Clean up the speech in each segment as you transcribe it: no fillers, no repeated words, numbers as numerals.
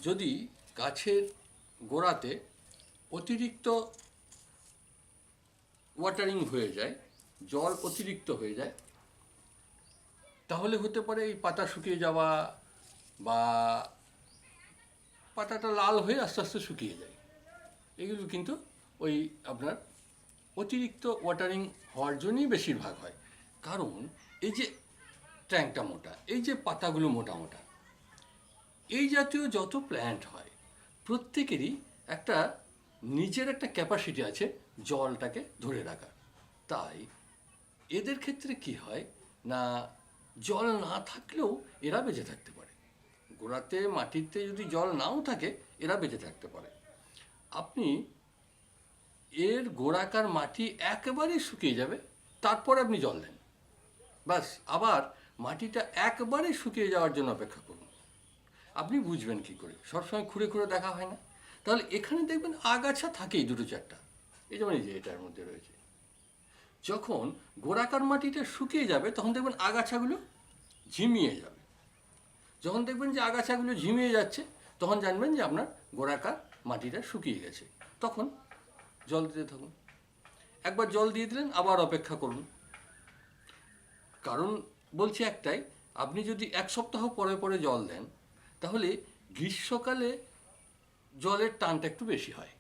যদি গাছের গোড়াতে অতিরিক্ত ওয়াটারিং হয়ে যায়, জল অতিরিক্ত হয়ে যায়, তাহলে হতে পারে এই পাতা শুকিয়ে যাওয়া বা পাতাটা লাল হয়ে আস্তে আস্তে শুকিয়ে যায়। এগুলো কিন্তু ওই আপনার অতিরিক্ত ওয়াটারিং হওয়ার জন্যই বেশিরভাগ হয়। কারণ এই যে ট্যাঙ্কটা মোটা, এই যে পাতাগুলো মোটা মোটা, এই জাতীয় যত প্ল্যান্ট হয় প্রত্যেকেরই একটা নিজের একটা ক্যাপাসিটি আছে জলটাকে ধরে রাখার। তাই এদের ক্ষেত্রে কি হয় না, জল না থাকলেও এরা বেঁচে থাকতে পারে। গোড়াতে মাটিতে যদি জল নাও থাকে এরা বেঁচে থাকতে পারে। আপনি এর গোড়াকার মাটি একেবারেই শুকিয়ে যাবে, তারপর আপনি জল দেন, ব্যাস আবার মাটিটা একবারে শুকিয়ে যাওয়ার জন্য অপেক্ষা করুন। আপনি বুঝবেন কি করে? সবসময় খুঁড়ে খুঁড়ে দেখা হয় না। তাহলে এখানে দেখবেন আগাছা থাকেই দুটো চারটা, এই যেমন এই যে এটার মধ্যে রয়েছে। যখন গোড়াকার মাটিটা শুকিয়ে যাবে তখন দেখবেন আগাছাগুলো ঝিমিয়ে যাবে। যখন দেখবেন যে আগাছাগুলো ঝিমিয়ে যাচ্ছে তখন জানবেন যে আপনার গোড়াকার মাটিটা শুকিয়ে গেছে। তখন জল দিতে থাকুন। একবার জল দিয়ে দিলেন, আবার অপেক্ষা করুন। কারণ বলছি একটাই, আপনি যদি এক সপ্তাহ পরে পরে জল দেন তাহলে গ্রীষ্মকালে জলের টানটা একটু বেশি হয়,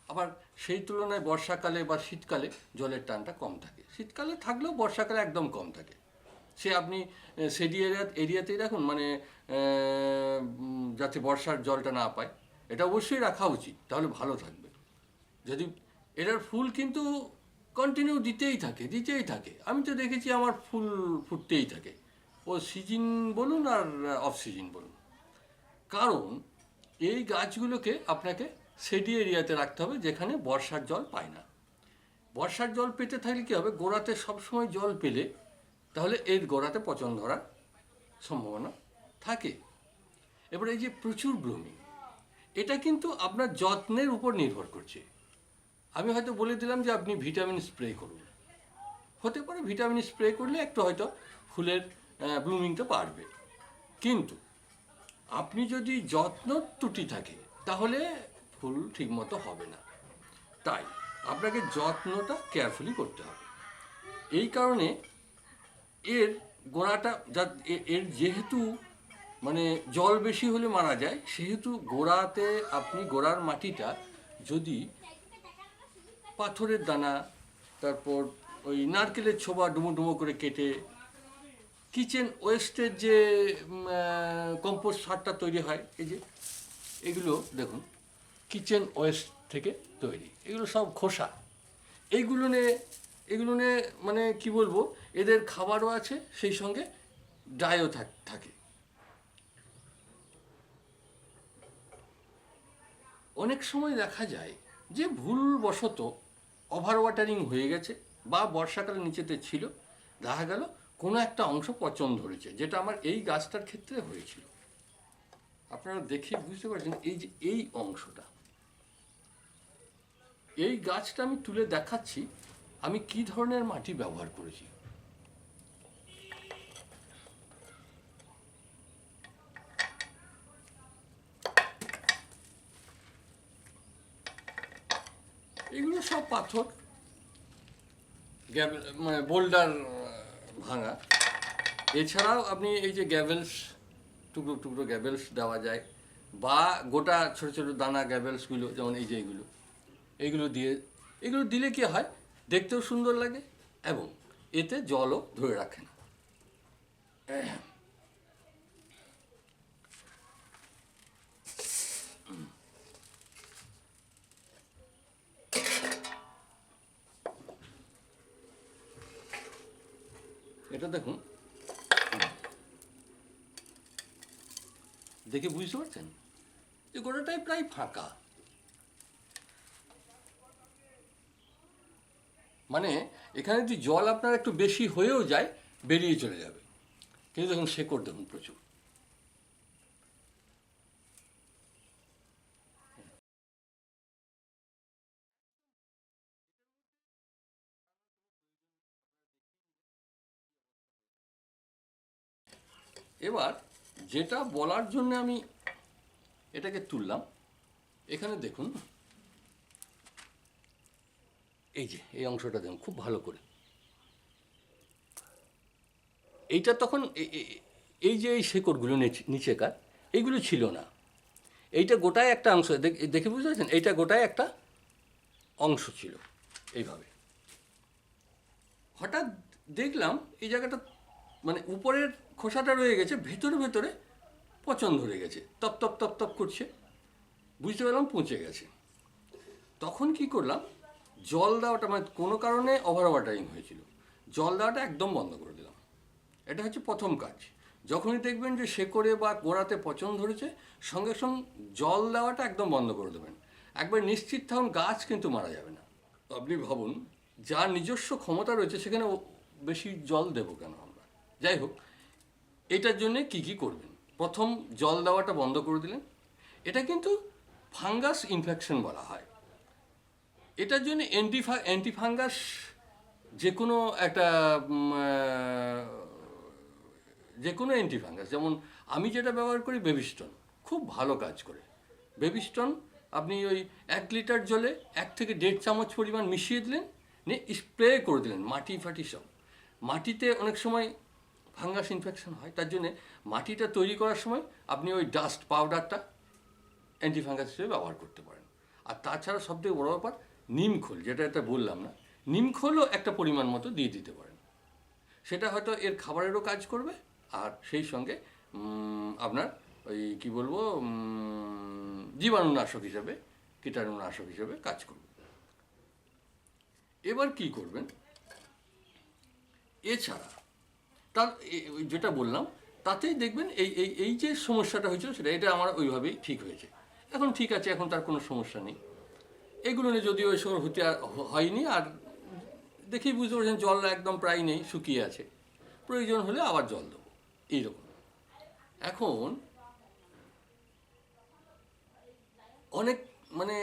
আবার সেই তুলনায় বর্ষাকালে বা শীতকালে জলের টানটা কম থাকে। শীতকালে থাকলেও বর্ষাকালে একদম কম থাকে। সে আপনি সেডি এরিয়াতেই রাখুন, মানে যাতে বর্ষার জলটা না পায়, এটা অবশ্যই রাখা উচিত, তাহলে ভালো থাকবে। যদি এটার ফুল কিন্তু কন্টিনিউ দিতেই থাকে। আমি তো দেখেছি আমার ফুল ফুটতেই থাকে, ও সিজন বলুন আর অফ সিজন বলুন। কারণ এই গাছগুলোকে আপনাকে সেডি এরিয়াতে রাখতে হবে যেখানে বর্ষার জল পায় না। বর্ষার জল পেতে থাকলে কী হবে, গোড়াতে সবসময় জল পেলে তাহলে এর গোড়াতে পচন ধরার সম্ভাবনা থাকে। এবার এই যে প্রচুর ব্লুমিং, এটা কিন্তু আপনার যত্নের উপর নির্ভর করছে। আমি হয়তো বলে দিলাম যে আপনি ভিটামিন স্প্রে করুন, হতে পারে ভিটামিন স্প্রে করলে একটু হয়তো ফুলের ব্লুমিংটা বাড়বে, কিন্তু আপনি যদি যত্ন ত্রুটি থাকে তাহলে ফুল ঠিকমতো হবে না। তাই আপনাকে যত্নটা কেয়ারফুলি করতে হবে। এই কারণে এর গোড়াটা এর যেহেতু মানে জল বেশি হলে মারা যায়, সেহেতু গোড়াতে আপনি গোড়ার মাটিটা যদি পাথরের দানা, তারপর ওই নারকেলের ছোবা ডুমো ডুমো করে কেটে, কিচেন ওয়েস্টের যে কম্পোস্ট সারটা তৈরি হয়, এই যে এগুলো দেখুন কিচেন ওয়েস্ট থেকে তৈরি, এগুলো সব খোসা। এগুলো নিয়ে মানে কি বলবো, এদের খাবারও আছে, সেই সঙ্গে ডায়ও থাকে। অনেক সময় দেখা যায় যে ভুলবশত ওভার ওয়াটারিং হয়ে গেছে বা বর্ষাকালে নিচেতে ছিল, দেখা গেল কোনো একটা অংশ পচন ধরেছে, যেটা আমার এই গাছটার ক্ষেত্রে হয়েছিল। আপনারা দেখে বুঝতে পারছেন এই যে এই অংশটা, এই গাছটা আমি তুলে দেখাচ্ছি আমি কি ধরনের মাটি ব্যবহার করেছি। এগুলো সব পাথর, মানে বোল্ডার ভাঙা। এছাড়াও আপনি এই যে গ্যাভেলস, টুকরো টুকরো গ্যাভেলস দেওয়া যায়, বা গোটা ছোটো ছোটো দানা গ্যাভেলসগুলো, যেমন এই যে এগুলো দিলে কি হয়, দেখতেও সুন্দর লাগে এবং এতে জলও ধরে রাখে না। এটা দেখুন, দেখে বুঝতে পারছেন যে গোটাটাই প্রায় ফাঁকা। মানে এখানে যদি জল আপনার একটু বেশি হয়েও যায় বেরিয়ে চলে যাবে, কিন্তু দেখুন শেকড় দেখুন প্রচুর। এবার যেটা বলার জন্য আমি এটাকে তুললাম, এখানে দেখুন এই যে এই অংশটা দেখুন খুব ভালো করে, এইটা তখন এই যে এই শেকড়গুলো নিচেকার এইগুলো ছিল না, এইটা গোটায় একটা অংশ, দেখে বুঝতে পারছেন, এইটা গোটায় একটা অংশ ছিল এইভাবে। হঠাৎ দেখলাম এই জায়গাটা মানে উপরের খোসাটা রয়ে গেছে, ভেতরে ভেতরে পচন ধরে গেছে, তপ তপ তপ তপ করছে, বুঝতে পারলাম পচে গেছে। তখন কি করলাম, জল দেওয়াটা মানে কোনো কারণে ওভার ওয়াটারিং হয়েছিল, জল দেওয়াটা একদম বন্ধ করে দিলাম। এটা হচ্ছে প্রথম কাজ। যখনই দেখবেন যে শেকড়ে বা গোড়াতে পচন ধরেছে, সঙ্গে সঙ্গে জল দেওয়াটা একদম বন্ধ করে দেবেন। একবার নিশ্চিত থাকুন গাছ কিন্তু মারা যাবে না। আপনি ভাবুন, যার নিজস্ব ক্ষমতা রয়েছে সেখানে বেশি জল দেবো কেন আমরা? যাই হোক, এটার জন্যে কি কি করবেন? প্রথম, জল দেওয়াটা বন্ধ করে দিলেন। এটা কিন্তু ফাঙ্গাস ইনফেকশন বলা হয়। এটার জন্য অ্যান্টিফাঙ্গাস যে কোনো একটা যে কোনো অ্যান্টিফাঙ্গাস, যেমন আমি যেটা ব্যবহার করি বেবিস্টন, খুব ভালো কাজ করে। বেবিস্টন আপনি ওই 1 লিটার জলে 1 থেকে 1.5 চামচ পরিমাণ মিশিয়ে দিলেন, নিয়ে স্প্রে করে দিলেন মাটি ফাটি সব। মাটিতে অনেক সময় ফাঙ্গাস ইনফেকশন হয়, তার জন্যে মাটিটা তৈরি করার সময় আপনি ওই ডাস্ট পাউডারটা অ্যান্টিফাঙ্গাস হিসেবে ব্যবহার করতে পারেন। আর তাছাড়া সবথেকে বড় ব্যাপার নিমখোল, যেটা বললাম না, নিমখোলও একটা পরিমাণ মতো দিয়ে দিতে পারেন। সেটা হয়তো এর খাবারেরও কাজ করবে, আর সেই সঙ্গে আপনার ওই কী বলবো জীবাণুনাশক হিসাবে, কীটাণুনাশক হিসাবে কাজ করবে। এবার কি করবেন, এছাড়া তার যেটা বললাম তাতেই দেখবেন এই এই এই যে সমস্যাটা হয়েছিল সেটা এটা আমার ওইভাবেই ঠিক হয়েছে। এখন ঠিক আছে, এখন তার কোনো সমস্যা নেই। এগুলো নিয়ে যদিও ওই সময় হতে হয়নি, আর দেখেই বুঝতে পারছেন জল একদম প্রায় নেই, শুকিয়ে আছে, প্রয়োজন হলে আবার জল দেবো এইরকম। এখন অনেক মানে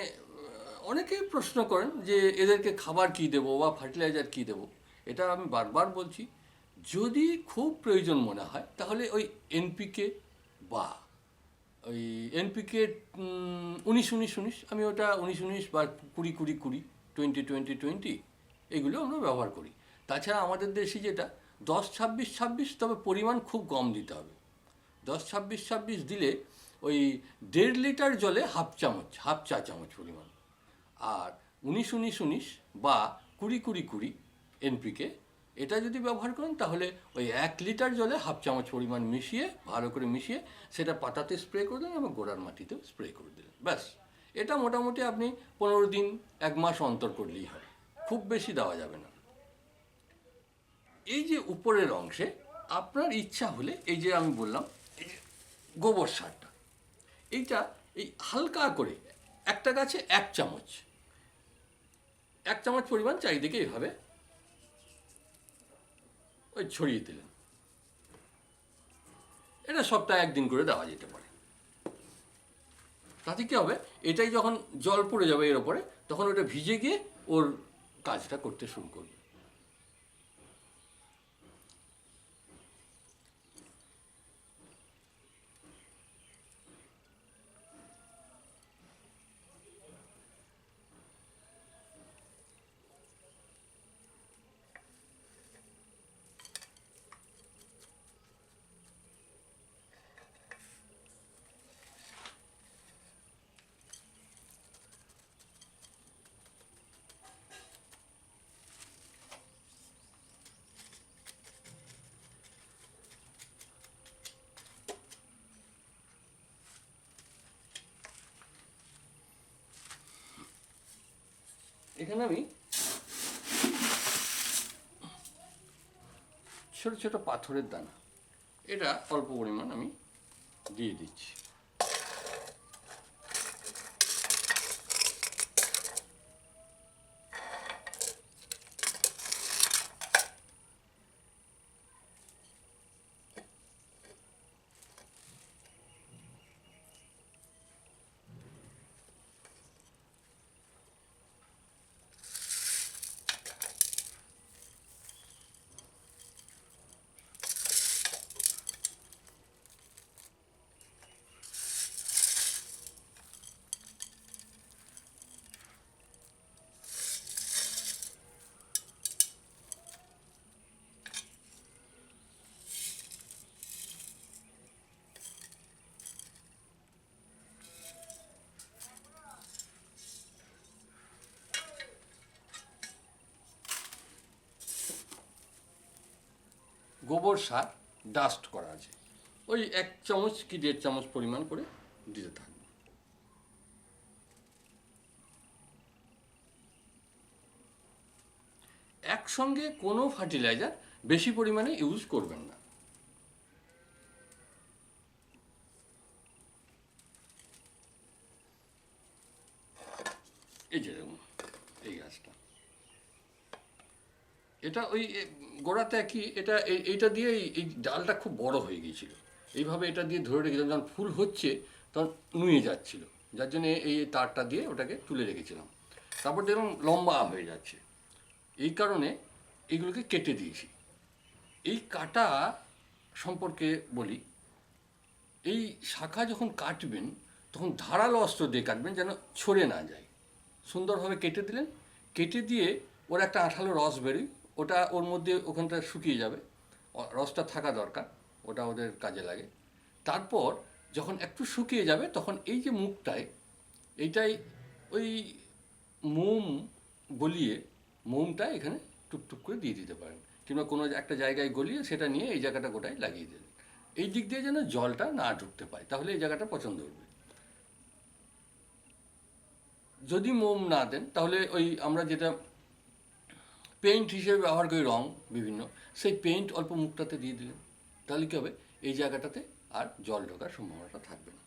অনেকেই প্রশ্ন করেন যে এদেরকে খাবার কী দেবো বা ফার্টিলাইজার কী দেবো। এটা আমি বারবার বলছি, যদি খুব প্রয়োজন মনে হয় তাহলে ওই এনপিকে বা ওই এনপিকে 19-19-19, আমি ওটা 19-19 বা 20-20-20, 20-20-20 এগুলো আমরা ব্যবহার করি। তাছাড়া আমাদের দেশে যেটা 10-26-26, তবে পরিমাণ খুব কম দিতে হবে। 10-26-26 দিলে ওই 1.5 লিটার জলে হাফ চা চামচ পরিমাণ। আর 19-19-19 বা 20-20-20 এনপিকে, এটা যদি ব্যবহার করেন তাহলে ওই 1 লিটার জলে হাফ চামচ পরিমাণ মিশিয়ে, ভালো করে মিশিয়ে সেটা পাতাতে স্প্রে করে দিলেন এবং গোড়ার মাটিতেও স্প্রে করে দিলেন, ব্যাস। এটা মোটামুটি আপনি 15 দিন 1 মাস অন্তর করলেই হয়, খুব বেশি দেওয়া যাবে না। এই যে উপরের অংশে আপনার ইচ্ছা হলে এই যে আমি বললাম এই যে গোবর সারটা, এইটা এই হালকা করে একটা গাছে 1 চামচ, 1 চামচ পরিমাণ চারিদিকে এইভাবে ওই ছড়িয়ে দিলেন। এটা সপ্তাহে 1 দিন করে দেওয়া যেতে পারে। তাতে কী হবে, এটাই যখন জল পড়ে যাবে এর ওপরে, তখন ওটা ভিজে গিয়ে ওর কাজটা করতে শুরু করবে। এখানে আমি ছোট ছোট পাথরের দানা, এটা অল্প পরিমাণ আমি দিয়ে দিচ্ছি। গোবর সার ডাস্ট করা আছে, ওই 1 চামচ কি 1.5 চামচ পরিমাণ করে দিতে থাকবে। একসঙ্গে কোনো ফার্টিলাইজার বেশি পরিমাণে ইউজ করবেন না। এই যে দেখুন এই গাছটা, এটা ওই গোড়াতে কি এটা এইটা দিয়ে এই ডালটা খুব বড় হয়ে গিয়েছিল, এইভাবে এটা দিয়ে ধরে রেখেছিলাম, যখন ফুল হচ্ছে তখন নুয়ে যাচ্ছিল, যার জন্য এই তারটা দিয়ে ওটাকে তুলে রেখেছিলাম। তারপর দেখলাম লম্বা হয়ে যাচ্ছে, এই কারণে এগুলোকে কেটে দিয়েছি। এই কাটা সম্পর্কে বলি, এই শাখা যখন কাটবেন তখন ধারালো অস্ত্র দিয়ে কাটবেন, যেন ছড়ে না যায়। সুন্দরভাবে কেটে দিলেন, কেটে দিয়ে ওর একটা আঠালো রস বেরোয়, ওটা ওর মধ্যে ওখানটা শুকিয়ে যাবে, রসটা থাকা দরকার, ওটা ওদের কাজে লাগে। তারপর যখন একটু শুকিয়ে যাবে তখন এই যে মুখটায়, এইটাই ওই মোম গলিয়ে মোমটা এখানে টুকটুক করে দিয়ে দিতে পারেন, কিংবা কোনো একটা জায়গায় গলিয়ে সেটা নিয়ে এই জায়গাটা গোটায় লাগিয়ে দেবেন। এই দিক দিয়ে যেন জলটা না ঢুকতে পায়, তাহলে এই জায়গাটা পছন্দ হবে। যদি মোম না দেন তাহলে ওই আমরা যেটা পেইন্ট হিসেবে ব্যবহার করি রং বিভিন্ন, সেই পেইন্ট অল্প মুখটাতে দিয়ে দিলেন, তাহলে কী হবে, এই জায়গাটাতে আর জল ঢোকার সম্ভাবনাটা থাকবে না।